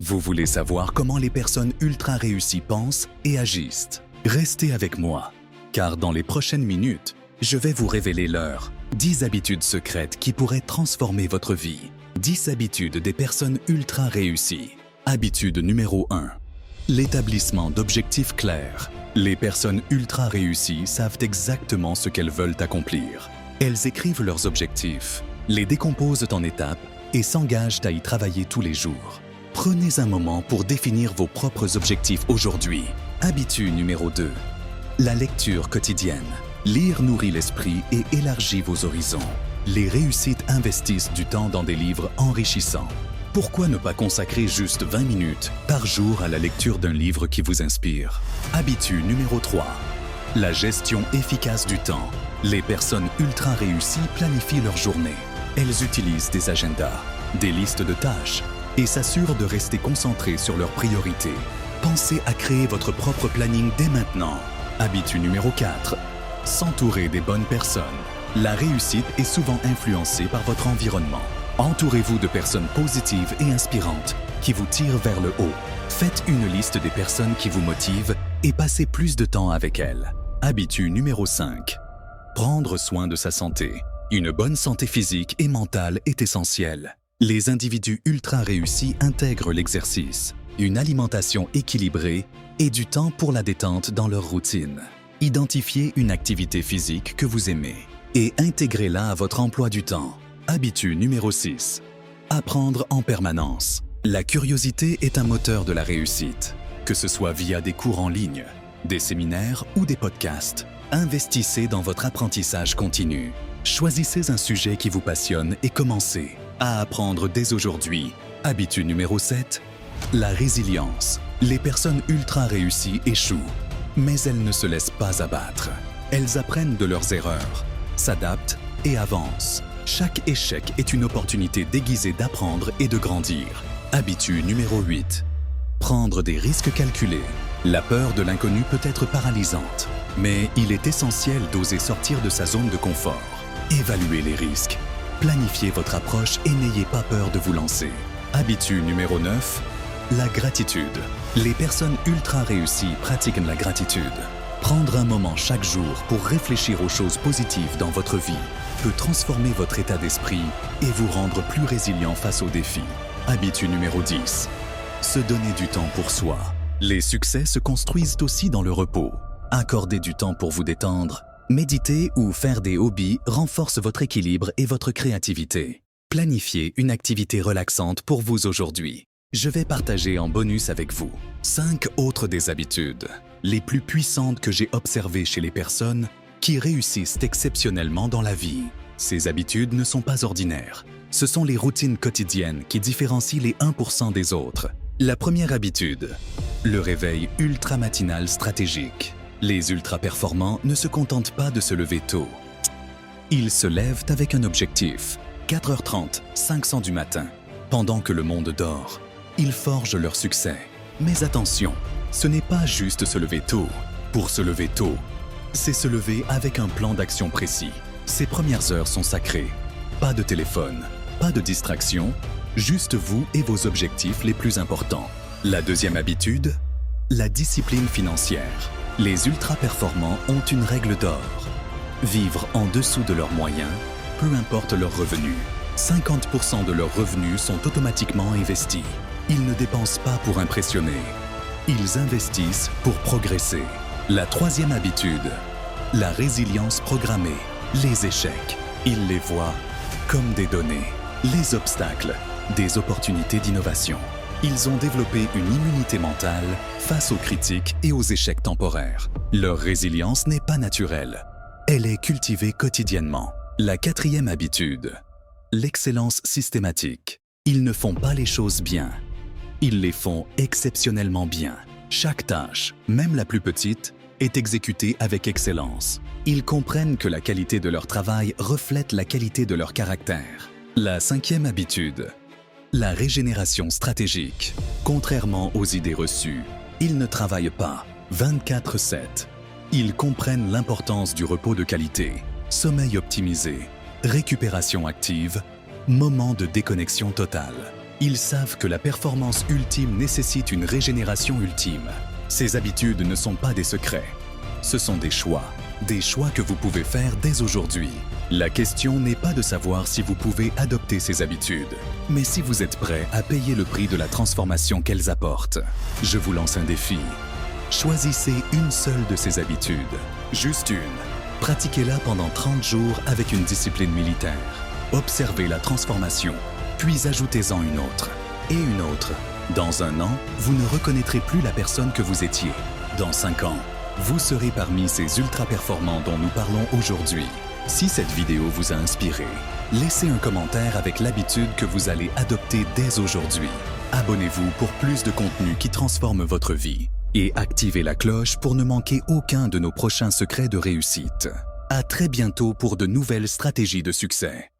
Vous voulez savoir comment les personnes ultra réussies pensent et agissent? Restez avec moi, car dans les prochaines minutes, je vais vous révéler leurs 10 habitudes secrètes qui pourraient transformer votre vie. 10 habitudes des personnes ultra réussies. Habitude numéro 1. L'établissement d'objectifs clairs. Les personnes ultra réussies savent exactement ce qu'elles veulent accomplir. Elles écrivent leurs objectifs, les décomposent en étapes et s'engagent à y travailler tous les jours. Prenez un moment pour définir vos propres objectifs aujourd'hui. Habitude numéro 2. La lecture quotidienne. Lire nourrit l'esprit et élargit vos horizons. Les réussites investissent du temps dans des livres enrichissants. Pourquoi ne pas consacrer juste 20 minutes par jour à la lecture d'un livre qui vous inspire? Habitude numéro 3. La gestion efficace du temps. Les personnes ultra réussies planifient leur journée. Elles utilisent des agendas, des listes de tâches et s'assurent de rester concentrées sur leurs priorités. Pensez à créer votre propre planning dès maintenant. Habitude numéro 4. S'entourer des bonnes personnes. La réussite est souvent influencée par votre environnement. Entourez-vous de personnes positives et inspirantes qui vous tirent vers le haut. Faites une liste des personnes qui vous motivent et passez plus de temps avec elles. Habitude numéro 5. Prendre soin de sa santé. Une bonne santé physique et mentale est essentielle. Les individus ultra réussis intègrent l'exercice, une alimentation équilibrée et du temps pour la détente dans leur routine. Identifiez une activité physique que vous aimez et intégrez-la à votre emploi du temps. Habitude numéro 6. Apprendre en permanence. La curiosité est un moteur de la réussite. Que ce soit via des cours en ligne, des séminaires ou des podcasts, investissez dans votre apprentissage continu. Choisissez un sujet qui vous passionne et commencez à apprendre dès aujourd'hui. Habitude numéro 7. La résilience. Les personnes ultra réussies échouent, mais elles ne se laissent pas abattre. Elles apprennent de leurs erreurs, s'adaptent et avancent. Chaque échec est une opportunité déguisée d'apprendre et de grandir. Habitude numéro 8. Prendre des risques calculés. La peur de l'inconnu peut être paralysante, mais il est essentiel d'oser sortir de sa zone de confort. Évaluez les risques, planifiez votre approche et n'ayez pas peur de vous lancer. Habitude numéro 9. La gratitude. Les personnes ultra réussies pratiquent la gratitude. Prendre un moment chaque jour pour réfléchir aux choses positives dans votre vie peut transformer votre état d'esprit et vous rendre plus résilient face aux défis. Habitude numéro 10. Se donner du temps pour soi. Les succès se construisent aussi dans le repos. Accordez du temps pour vous détendre. Méditer ou faire des hobbies renforce votre équilibre et votre créativité. Planifiez une activité relaxante pour vous aujourd'hui. Je vais partager en bonus avec vous 5 autres des habitudes les plus puissantes que j'ai observées chez les personnes qui réussissent exceptionnellement dans la vie. Ces habitudes ne sont pas ordinaires. Ce sont les routines quotidiennes qui différencient les 1% des autres. La première habitude, le réveil ultra-matinal stratégique. Les ultra-performants ne se contentent pas de se lever tôt. Ils se lèvent avec un objectif. 4h30, 500 du matin. Pendant que le monde dort, ils forgent leur succès. Mais attention, ce n'est pas juste se lever tôt. Pour se lever tôt, c'est se lever avec un plan d'action précis. Ces premières heures sont sacrées. Pas de téléphone, pas de distraction, juste vous et vos objectifs les plus importants. La deuxième habitude, la discipline financière. Les ultra-performants ont une règle d'or. Vivre en dessous de leurs moyens, peu importe leurs revenus. 50% de leurs revenus sont automatiquement investis. Ils ne dépensent pas pour impressionner. Ils investissent pour progresser. La troisième habitude, la résilience programmée. Les échecs, ils les voient comme des données. Les obstacles, des opportunités d'innovation. Ils ont développé une immunité mentale face aux critiques et aux échecs temporaires. Leur résilience n'est pas naturelle. Elle est cultivée quotidiennement. La quatrième habitude, l'excellence systématique. Ils ne font pas les choses bien. Ils les font exceptionnellement bien. Chaque tâche, même la plus petite, est exécutée avec excellence. Ils comprennent que la qualité de leur travail reflète la qualité de leur caractère. La cinquième habitude, la régénération stratégique. Contrairement aux idées reçues, ils ne travaillent pas 24/7. Ils comprennent l'importance du repos de qualité, sommeil optimisé, récupération active, moment de déconnexion totale. Ils savent que la performance ultime nécessite une régénération ultime. Ces habitudes ne sont pas des secrets. Ce sont des choix que vous pouvez faire dès aujourd'hui. La question n'est pas de savoir si vous pouvez adopter ces habitudes, mais si vous êtes prêt à payer le prix de la transformation qu'elles apportent. Je vous lance un défi. Choisissez une seule de ces habitudes, juste une. Pratiquez-la pendant 30 jours avec une discipline militaire. Observez la transformation, puis ajoutez-en une autre, et une autre. Dans 1 an, vous ne reconnaîtrez plus la personne que vous étiez. Dans 5 ans, vous serez parmi ces ultra-performants dont nous parlons aujourd'hui. Si cette vidéo vous a inspiré, laissez un commentaire avec l'habitude que vous allez adopter dès aujourd'hui. Abonnez-vous pour plus de contenu qui transforme votre vie. Et activez la cloche pour ne manquer aucun de nos prochains secrets de réussite. À très bientôt pour de nouvelles stratégies de succès.